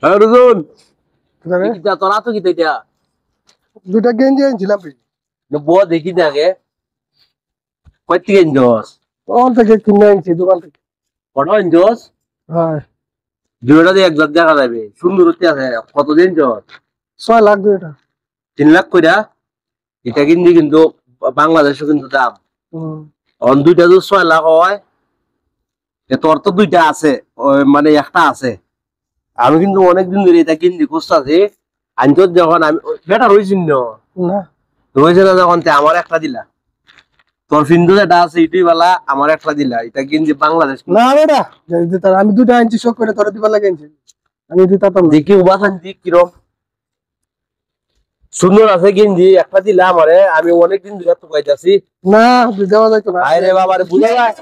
হ্যাঁ রুজন কিটা তোরা তো কিটা এটা দুইটা গেঞ্জি আনছিলাম বউ দেখি দেখে কয় থেকে আনছস ওখান থেকে কিনে আনছি দোকান থেকে। কত আনছস হ্যাঁ দুইটা দিয়ে একবার দেখা যাবে সুন্দর হতে আছে কতদিন আনছস 6 লাখ দুইটা। 3 লাখ কইরা এটা কিন্তু বাংলাদেশে কিন্তু দাম অন দুইটা যদি 6 লাখ হয় তোর তো দুইটা আছে মানে একটা আছে আমি কিন্তু অনেকদিন ধরে এটা কিনতে খুঁজতেছি আনছস যখন আমি বেটার হয়েছিল না রয়েছে না যখন আমার একটা দিলা তোর ফিন্দু যেটা আছে এটাই বেলা আমার একটা দিলা এটা কিনছি বাংলাদেশ না বেটা আমি দুইটা আনছি শখ করে তোরা দিবা লাগে আনছি আমি দিতাম না। দেখি উবাসান দিক কিরম সুন্দর আছে গেঞ্জি একটা দিলা আমারে আমি অনেকদিন ধরে তো কইতাছি না দেওয়া যাইতো না। আরে বাবা রে বুঝা যায়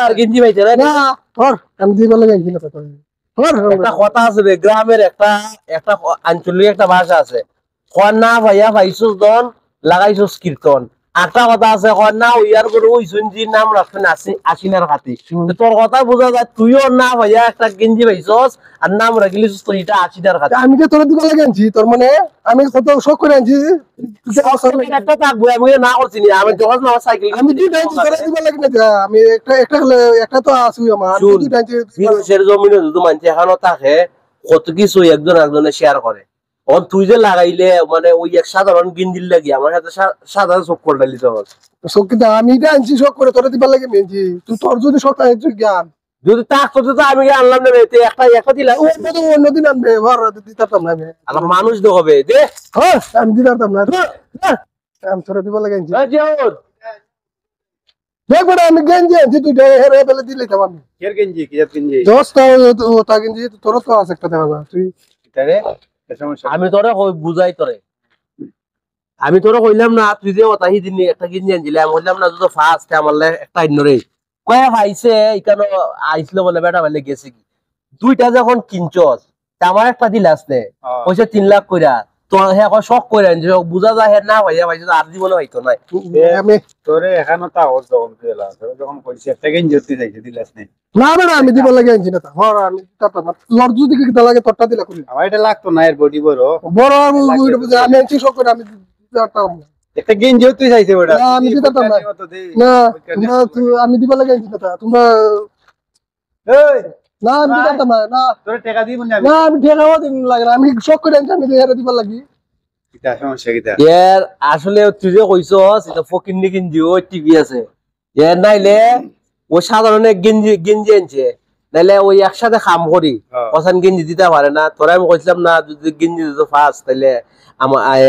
আর গেঞ্জি পাইছে না না ধর আমি দিবা লাগে আনছি না তো ধর একটা কথা আছে বে গ্রামের একটা একটা আঞ্চলিক একটা ভাষা আছে কন্যা ভাইয়া ভাইসুস দন লাগাইছস কীর্তন একটা কথা আছে কন্যা ওইয়ার করে ওই শুনছি নাম রাখছেন আসিনার খাতে তোর কথা বোঝা যায় তুইও না ভাইয়া একটা গেঞ্জি পাইছস আর নাম রাখিলিস তো এটা আসিনার খাতে আমি যে তোরা দিবা লাগে আনছি তোর মানে আমি কত শখ করে আনছি একটা থাকবো আমি না করছি না আমি যখন আমার সাইকেল আমি দুইটা আনছি তোরা দিবা লাগে না আমি একটা একটা একটা তো আছে আমার আমি দুইটা আনছি বিদেশের জমিনে যদি মানুষ এখনো থাকে কত কিছু একজন একজনে শেয়ার করে তুই যে লাগাইলে মানে ওই এক সাধারণ গিঞ্জির লাগি আমার সাথে সাধারণ চক্কর ডালি তখন শক্তিটা আমি এটা আনছি শখ করে তোরা দিবা লাগে আনছি তুই তোর যদি শখ আছে জ্ঞান যদি থাকতো তো আমি আনলাম না একটা একটা দিলাম অন্যদিন আনবে দিতাম না আমি মানুষ দেখবে দে হ্যাঁ আমি দিতাম না আমি তোরা দিবা লাগে আনছি দেখ বেটা আমি গেঞ্জি আনছি তুই হেরে বেলে দিলে তো আমি কের গেঞ্জি কি জাত গেঞ্জি দোস্ত ওটা গেঞ্জি তোর তো আছে একটা দেখা তুই এটারে আমি তোরে বুঝাই তোরে আমি তোরে কইলাম না তুই যে ওটা হিদিন একটা গেঞ্জি আনছিলি আমি বললাম না তো ফার্স্ট আমার একটা ইন্নরে কয়া ভাইছে এখানে আইছিল বলে বেটা বলে গেছে কি দুইটা যখন কিনছস আমার একটা দিলাস নে পয়সা 3 লাখ কইরা তো হ্যাঁ শখ করে আনছি বুঝা যায় হ্যাঁ না ভাইয়া ভাইছে আর জীবনে হইতো নাই আমি তোরে এখানে তা হস যখন পেলা তোরে যখন কইছি একটা গেঞ্জি জতি যাইতে দিলাস নে না বেটা আমি দিবা লাগে আনছি না হর আমি দিতাম না তোর যদি কিটা লাগে তোরটা দিলা করি আমার এটা লাগতো না এর বডি বড় বড় আমি আনছি শখ করে আমি দিতাম না একটা গেঞ্জি জতি চাইছে ওটা না আমি দিতাম না না তুই আমি দিবা লাগে আনছি না তোমরা এই না আমি দিতাম না তোরে টাকা দিই মানে না আমি ঠেকাও দিন লাগে না আমি শখ করে আনছি আমি হেরে দিবা লাগি এটা সমস্যা কিটা এর আসলে তুই যে কইছস এটা ফকিন্নি গেঞ্জি ওই টিভি আছে এর নাইলে ও সাধারণ এক গেঞ্জি গেঞ্জি আনছে নাইলে ওই একসাথে কাম করি পছন্দ গেঞ্জি দিতে পারে না তোরা আমি কইছিলাম না যদি গেঞ্জি দিতে ফার্স্ট তাইলে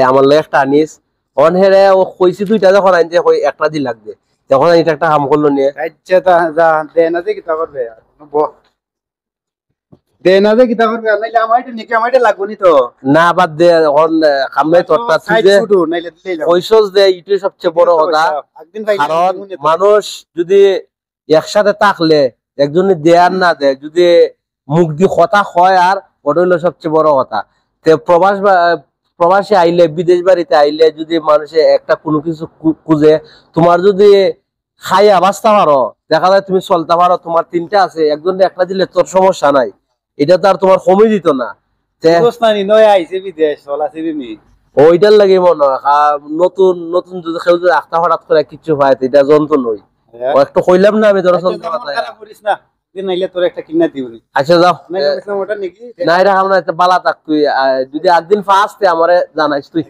আমার লাগে একটা আনিস অন হেরে ও কইছি দুইটা যখন আনছে কই একটা দি লাগবে তখন এটা একটা কাম করলো নিয়ে আচ্ছা তা যা দেন আছে কি তা করবে দেন আছে কি তা করবে নাইলে আমার এটা নিকে আমার এটা লাগবো নি তো না বাদ দে এখন কামে তোরটা তুই যে শুধু নাইলে দিলেই যাবে কইছস যে এটাই সবচেয়ে বড় কথা একদিন ভাই কারণ মানুষ যদি একসাথে থাকলে একজনে দেয়ার না দেয় যদি মুখ দিয়ে কথা হয় আর ওটা হলো সবচেয়ে বড় কথা তে প্রবাসী আইলে বিদেশ বাড়িতে আইলে যদি মানুষে একটা কোনো কিছু খুঁজে তোমার যদি খাইয়া বাঁচতে পারো দেখা যায় তুমি চলতে পারো তোমার 3টা আছে একজনে একটা দিলে তোর সমস্যা নাই এটা তো আর তোমার কমে দিত না দোস্তানি নয় আইছে বিদেশ চলা সিবি ওইটার লাগে মনে হয় নতুন নতুন যদি কেউ যদি আখটা হঠাৎ করে কিছু হয় এটা যন্ত্র নই একটু কইলাম না আমি তোরা শুনতে করিস না নাইলে তোর একটা কিনা দিবি আচ্ছা যাও নাইলে ওটা নাকি না এটা আমরা একটা বালা থাক তুই যদি একদিন ফার্স্টে আমারে জানাইস তুই